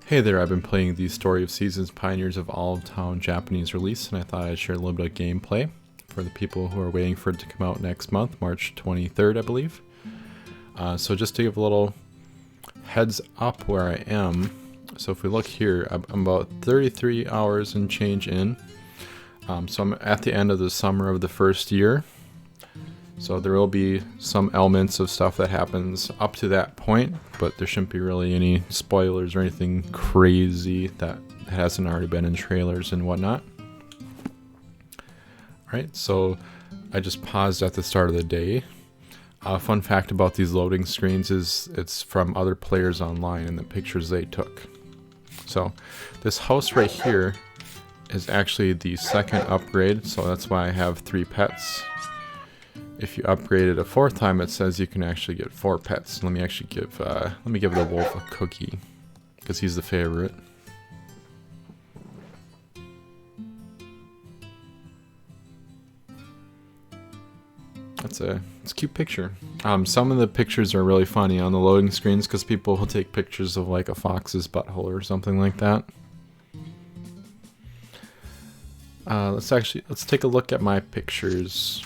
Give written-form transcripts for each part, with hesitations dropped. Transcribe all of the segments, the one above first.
Hey there, I've been playing the Story of Seasons Pioneers of Olive Japanese release, and I thought I'd share a little bit of gameplay for the people who are waiting for it to come out next month, March 23rd, I believe. So just to give a little heads up where I am, so if we look here, I'm about 33 hours and change in. So I'm at the end of the summer of the first year. So there will be some elements of stuff that happens up to that point, but there shouldn't be really any spoilers or anything crazy that hasn't already been in trailers and whatnot. Alright, so I just paused at the start of the day. Fun fact about these loading screens is it's from other players online and the pictures they took. So this house right here is actually the second upgrade, so that's why I have 3 pets. If you upgrade it a 4th time, it says you can actually get 4 pets. Let me actually give the wolf a cookie, because he's the favorite. It's a cute picture. Some of the pictures are really funny on the loading screens because people will take pictures of like a fox's butthole or something like that. Let's take a look at my pictures.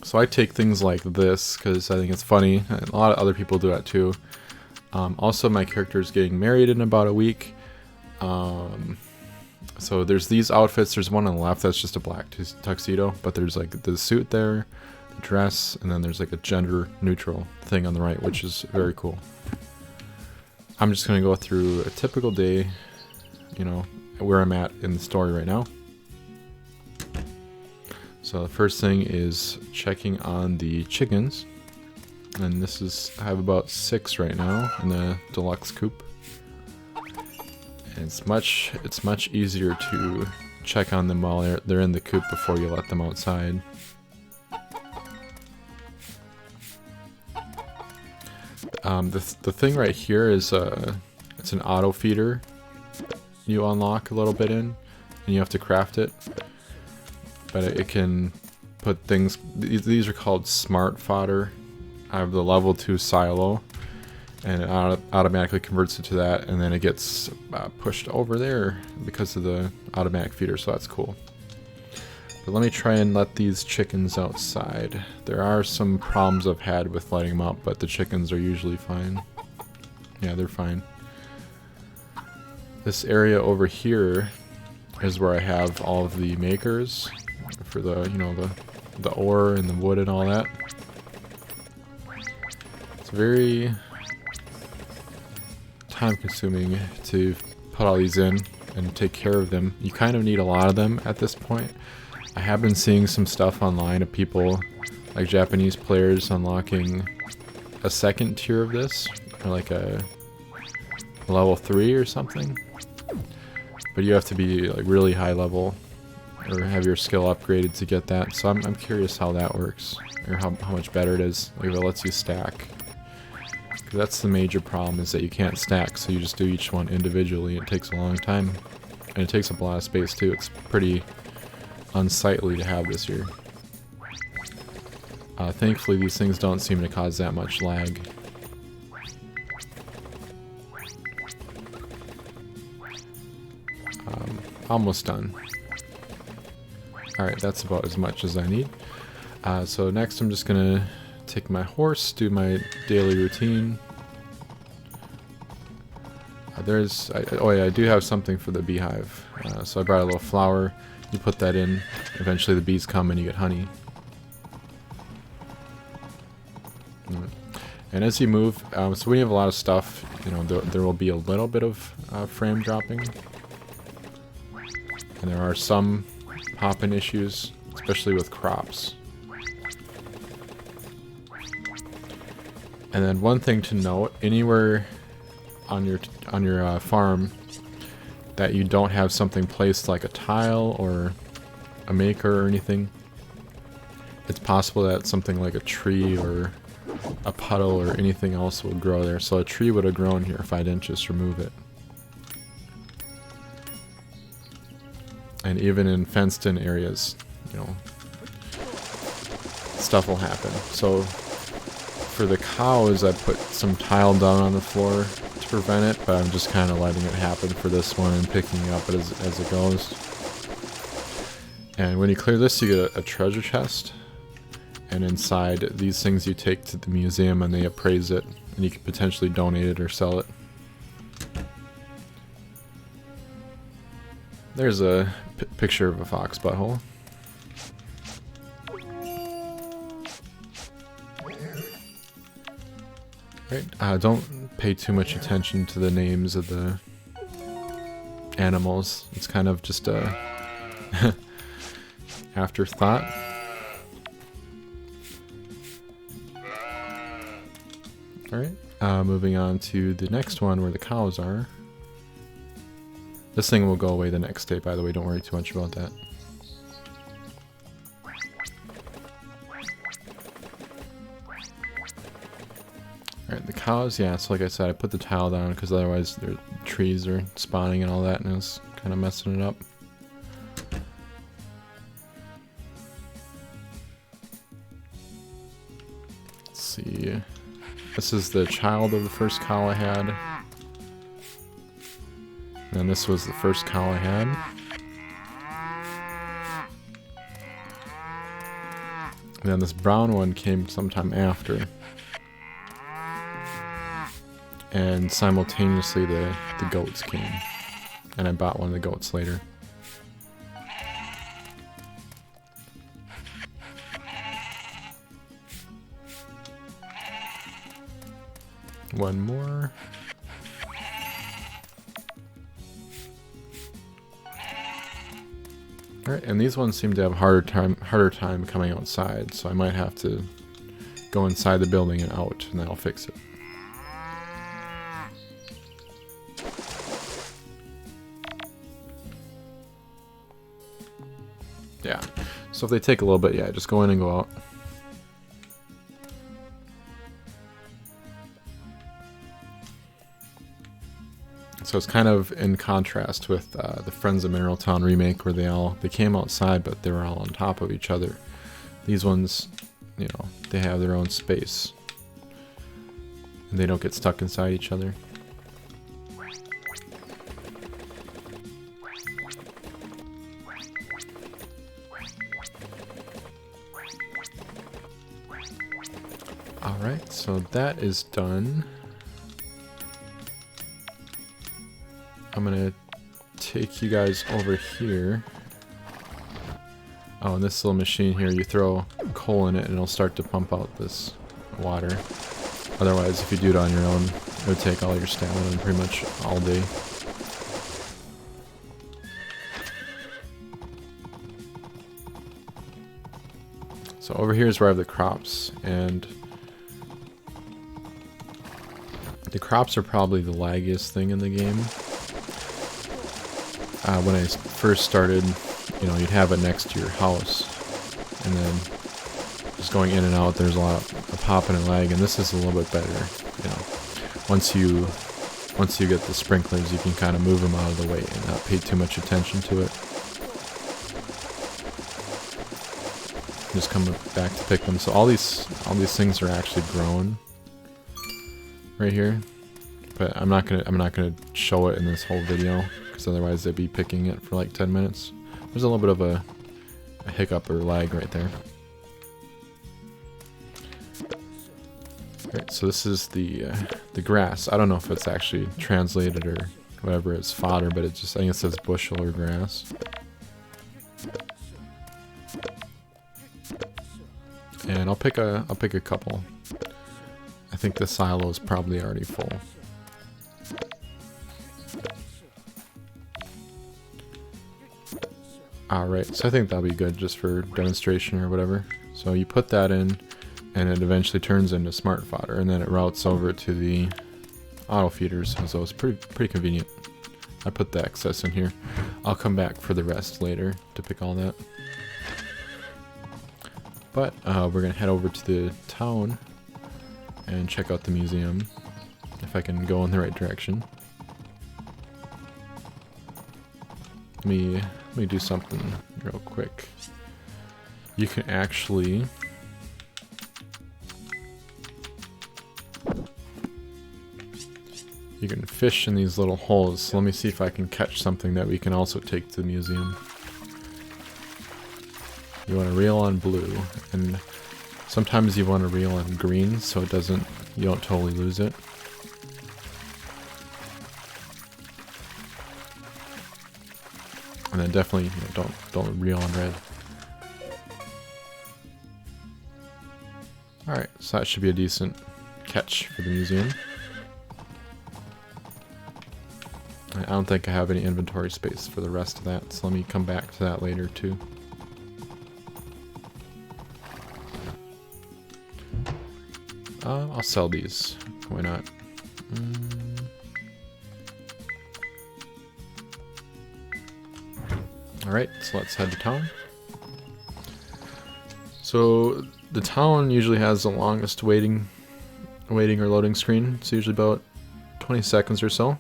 So I take things like this because I think it's funny. A lot of other people do that too. Also, my character is getting married in about a week. So there's these outfits. There's one on the left that's just a black tuxedo, but there's like the suit there, the dress, and then there's like a gender neutral thing on the right, which is very cool. I'm just going to go through a typical day, you know, where I'm at in the story right now. So the first thing is checking on the chickens, and I have about 6 right now in the deluxe coop. And it's much easier to check on them while they're in the coop before you let them outside. The thing right here is it's an auto feeder you unlock a little bit in, and you have to craft it. But it can put things, these are called smart fodder. I have the level 2 silo, and it automatically converts it to that, and then it gets pushed over there because of the automatic feeder, so that's cool. But let me try and let these chickens outside. There are some problems I've had with letting them out, but the chickens are usually fine. Yeah, they're fine. This area over here is where I have all of the makers for the, you know, the ore and the wood and all that. It's very time consuming to put all these in and take care of them. You kind of need a lot of them at this point. I have been seeing some stuff online of people, like Japanese players, unlocking a 2nd tier of this, or like a level 3 or something. But you have to be like really high level or have your skill upgraded to get that. So I'm curious how that works, or how much better it is. Like if it lets you stack. Because that's the major problem, is that you can't stack, so you just do each one individually. It takes a long time, and it takes up a lot of space too. It's pretty unsightly to have this here. Thankfully these things don't seem to cause that much lag. Almost done. Alright, that's about as much as I need. So next I'm just gonna take my horse, do my daily routine. I do have something for the beehive. So I brought a little flower. You put that in. Eventually the bees come and you get honey. And as you move, so when you have a lot of stuff, you know, there will be a little bit of frame dropping. And there are some pop-in issues, especially with crops. And then one thing to note, anywhere on your farm that you don't have something placed like a tile or a maker or anything, it's possible that something like a tree or a puddle or anything else will grow there. So a tree would have grown here if I didn't just remove it. And even in fenced-in areas, you know, stuff will happen. So For the cows, I put some tile down on the floor to prevent it, but I'm just kind of letting it happen for this one and picking it up as it goes. And when you clear this, you get a treasure chest. And inside, these things you take to the museum and they appraise it. And you can potentially donate it or sell it. There's a picture of a fox butthole. Right, don't pay too much attention to the names of the animals. It's kind of just a afterthought. Alright, moving on to the next one where the cows are. This thing will go away the next day, by the way, don't worry too much about that. Alright, the cows, yeah, so like I said, I put the tile down because otherwise their trees are spawning and all that, and it was kind of messing it up. Let's see. This is the child of the first cow I had. And this was the first cow I had. And then this brown one came sometime after. And simultaneously the goats came. And I bought one of the goats later. One more. Alright, and these ones seem to have harder time coming outside, so I might have to go inside the building and out, and that'll fix it. Yeah, so if they take a little bit, yeah, just go in and go out. So it's kind of in contrast with the Friends of Mineral Town remake, where they came outside, but they were all on top of each other. These ones, you know, they have their own space, and they don't get stuck inside each other. Alright, so that is done. I'm gonna take you guys over here. Oh, and this little machine here, you throw coal in it and it'll start to pump out this water. Otherwise, if you do it on your own, it would take all your stamina pretty much all day. So over here is where I have the crops, and the crops are probably the laggiest thing in the game. When I first started, you know, you'd have it next to your house, and then just going in and out, there's a lot of popping and lag, and this is a little bit better. You know, once you get the sprinklers, you can kind of move them out of the way and not pay too much attention to it. Just come back to pick them. So all these things are actually grown right here, but I'm not gonna show it in this whole video, because otherwise they'd be picking it for like 10 minutes. There's a little bit of a hiccup or lag right there. Alright, so this is the grass. I don't know if it's actually translated or whatever, it's fodder, but I think it says bushel or grass. And I'll pick a couple. I think the silo is probably already full. Alright, so I think that'll be good just for demonstration or whatever. So you put that in, and it eventually turns into smart fodder, and then it routes over to the auto feeders, so it's pretty convenient. I put the excess in here. I'll come back for the rest later to pick all that. But we're gonna head over to the town and check out the museum, if I can go in the right direction. Let me do something real quick. You can actually You can fish in these little holes. So let me see if I can catch something that we can also take to the museum. You want to reel on blue, and sometimes you want to reel on green so it doesn't, you don't totally lose it. And then definitely, you know, don't reel on red. Alright, so that should be a decent catch for the museum. I don't think I have any inventory space for the rest of that, so let me come back to that later too. I'll sell these. Why not? Alright, so let's head to town. So the town usually has the longest waiting or loading screen. It's usually about 20 seconds or so.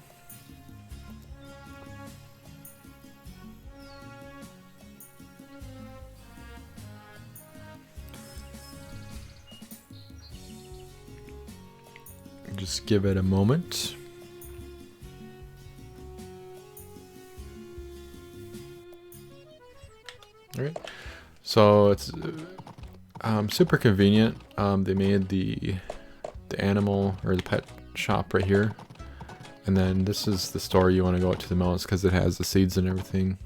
Just give it a moment. Alright, so it's super convenient. They made the animal or the pet shop right here, and then this is the store you want to go to the most because it has the seeds and everything.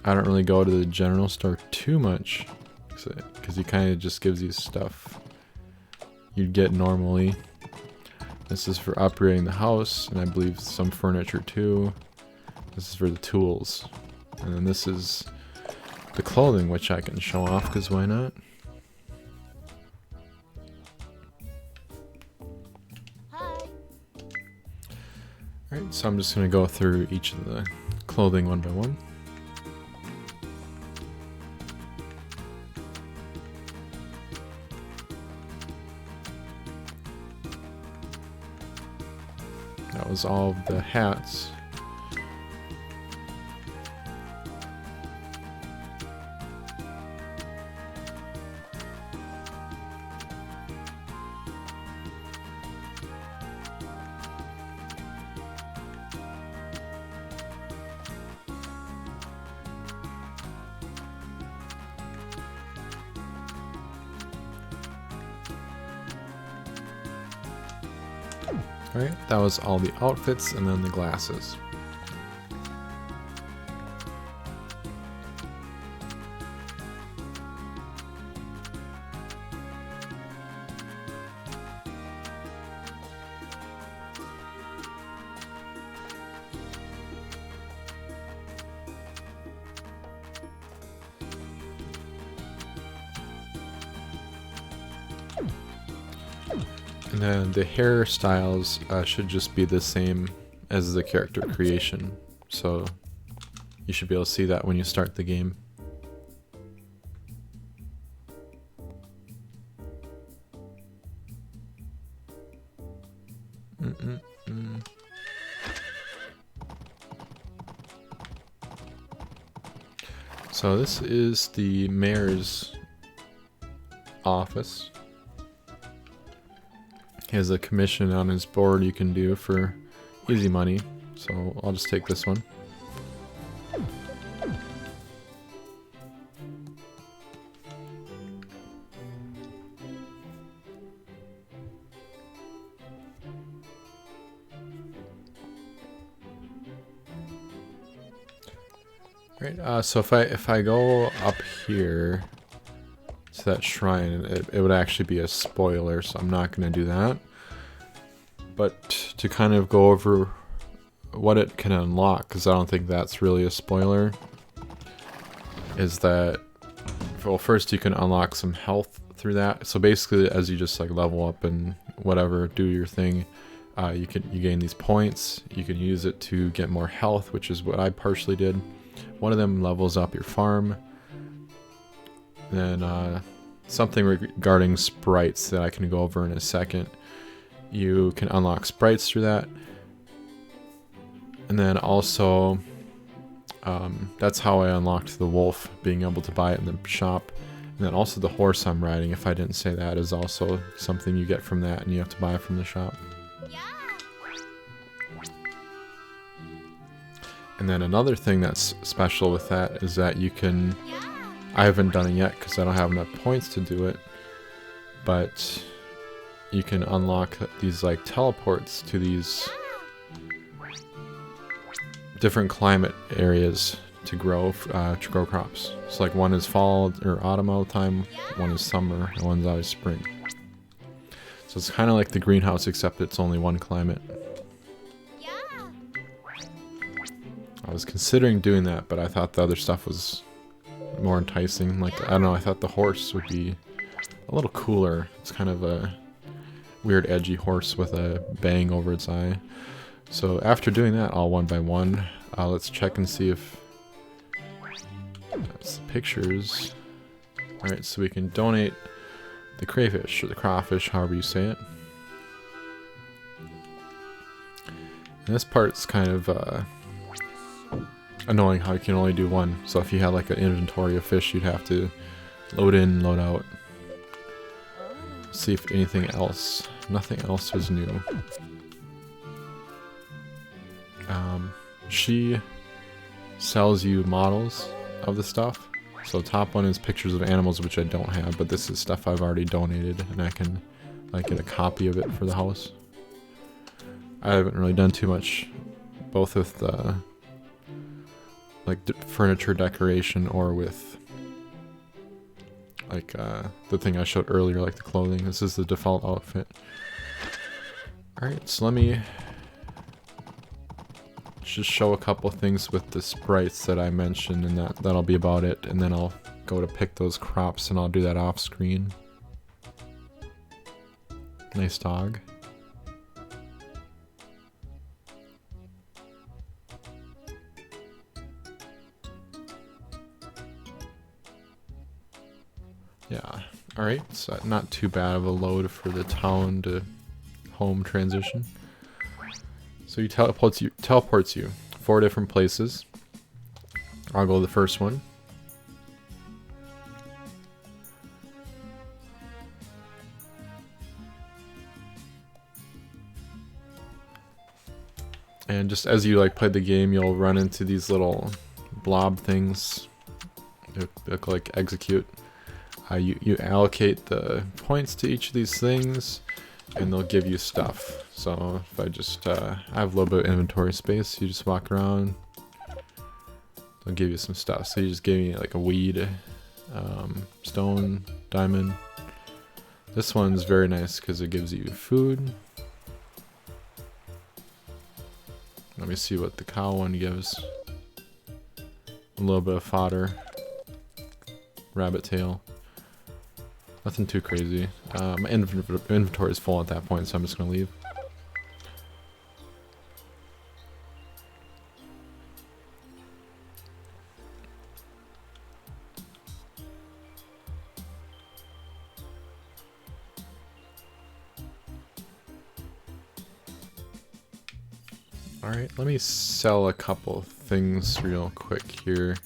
I don't really go to the general store too much because he kind of just gives you stuff you'd get normally. This is for upgrading the house, and I believe some furniture too. This is for the tools, and then this is the clothing, which I can show off because why not? Alright, so I'm just going to go through each of the clothing one by one. That was all of the hats. Alright, that was all the outfits and then the glasses. And then the hairstyles should just be the same as the character creation, so you should be able to see that when you start the game. So this is the mayor's office. He has a commission on his board you can do for easy money, so I'll just take this one. Right, so if I go up here to that shrine, it would actually be a spoiler, so I'm not going to do that. But to kind of go over what it can unlock, because I don't think that's really a spoiler, is that, well, first you can unlock some health through that. So basically, as you just like level up and whatever, do your thing, you gain these points. You can use it to get more health, which is what I partially did. One of them levels up your farm. Then something regarding sprites that I can go over in a second. You can unlock sprites through that. And then also, that's how I unlocked the wolf, being able to buy it in the shop. And then also the horse I'm riding, if I didn't say that, is also something you get from that and you have to buy from the shop. Yeah. And then another thing that's special with that is that you can, I haven't done it yet because I don't have enough points to do it, but you can unlock these like teleports to these different climate areas to grow crops. So like one is fall or autumn all the time, one is summer, and one's always spring. So it's kind of like the greenhouse except it's only one climate. I was considering doing that, but I thought the other stuff was more enticing. Like, I don't know, I thought the horse would be a little cooler. It's kind of a weird edgy horse with a bang over its eye. So after doing that all one by one, let's check and see if that's the pictures. Alright, so we can donate the crayfish, or the crawfish, however you say it. And this part's kind of annoying how you can only do one. So if you had like an inventory of fish, you'd have to load in, load out. See if anything else. Nothing else was new. She sells you models of the stuff. So top one is pictures of animals, which I don't have, but this is stuff I've already donated, and I can like get a copy of it for the house. I haven't really done too much, both with the like furniture decoration or with like the thing I showed earlier, like the clothing. This is the default outfit. Alright, so let me just show a couple things with the sprites that I mentioned, and that'll be about it, and then I'll go to pick those crops and I'll do that off screen. Nice dog. Yeah, alright, so not too bad of a load for the town to home transition. So he teleports you 4 different places. I'll go to the first one. And just as you like play the game, you'll run into these little blob things. They'll like execute. You allocate the points to each of these things, and they'll give you stuff. So if I just, I have a little bit of inventory space, you just walk around, they'll give you some stuff. So you just gave me like a weed, stone, diamond. This one's very nice because it gives you food. Let me see what the cow one gives. A little bit of fodder. Rabbit tail. Nothing too crazy. My inventory is full at that point, so I'm just gonna leave. Alright, let me sell a couple things real quick here.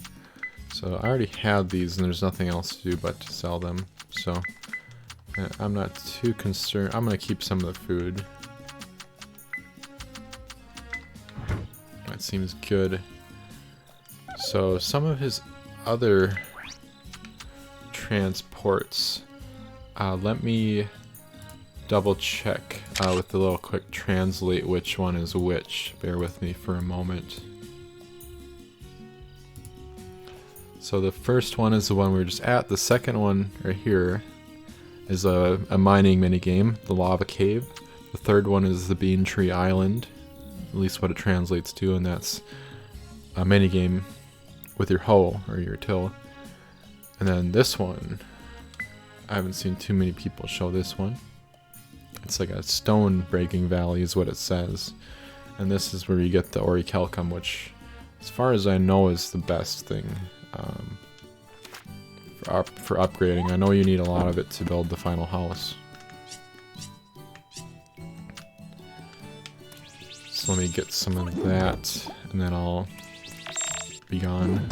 So I already had these and there's nothing else to do but to sell them. So I'm not too concerned. I'm going to keep some of the food. That seems good. So some of his other transports, let me double check with the little quick translate which one is which. Bear with me for a moment. So the first one is the one we were just at. The second one right here is a mining minigame, the lava cave. The third one is the bean tree island, at least what it translates to, and that's a minigame with your hoe or your till. And then this one, I haven't seen too many people show this one. It's like a stone breaking valley is what it says. And this is where you get the orichalcum, which as far as I know is the best thing for upgrading. I know you need a lot of it to build the final house. So let me get some of that and then I'll be gone.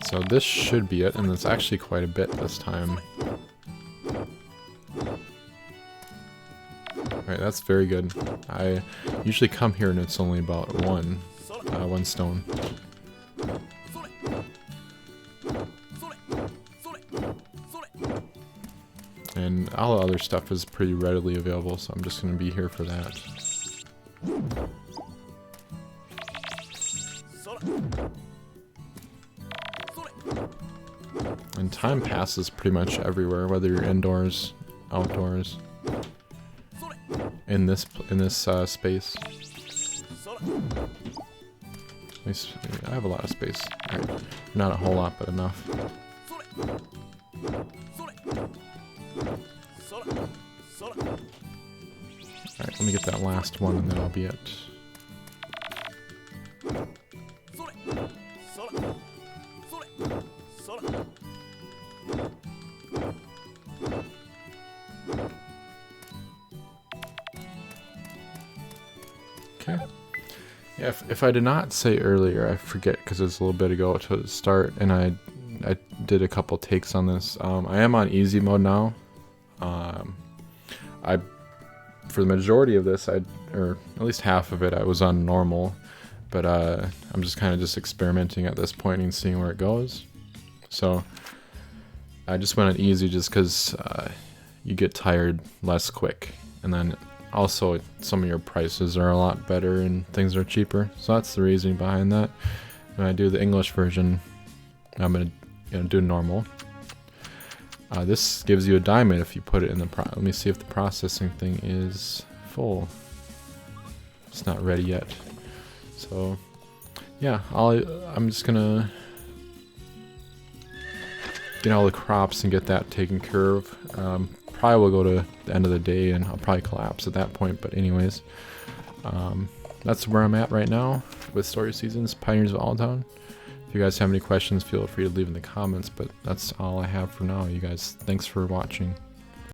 So this should be it, and it's actually quite a bit this time. Alright, that's very good. I usually come here and it's only about one stone. And all the other stuff is pretty readily available, so I'm just going to be here for that. And time passes pretty much everywhere, whether you're indoors, outdoors, in this space. At least I have a lot of space. Right. Not a whole lot, but enough. Alright, let me get that last one and then I'll be it. Okay. Yeah, if I did not say earlier, I forget because it was a little bit ago to start, and I did a couple takes on this. I am on easy mode now. For the majority of this, or at least half of it, I was on normal, but I'm just kind of experimenting at this point and seeing where it goes. So I just went on easy just because you get tired less quick, and then also some of your prices are a lot better and things are cheaper. So that's the reason behind that. When I do the English version, I'm gonna do normal. This gives you a diamond if you put it in the let me see if the processing thing is full. It's not ready yet. So yeah, I'm just gonna get all the crops and get that taken care of. Probably will go to the end of the day and I'll probably collapse at that point, but anyways, that's where I'm at right now with Story Seasons, Pioneers of Alltown. If you guys have any questions, feel free to leave in the comments, but that's all I have for now, you guys. Thanks for watching.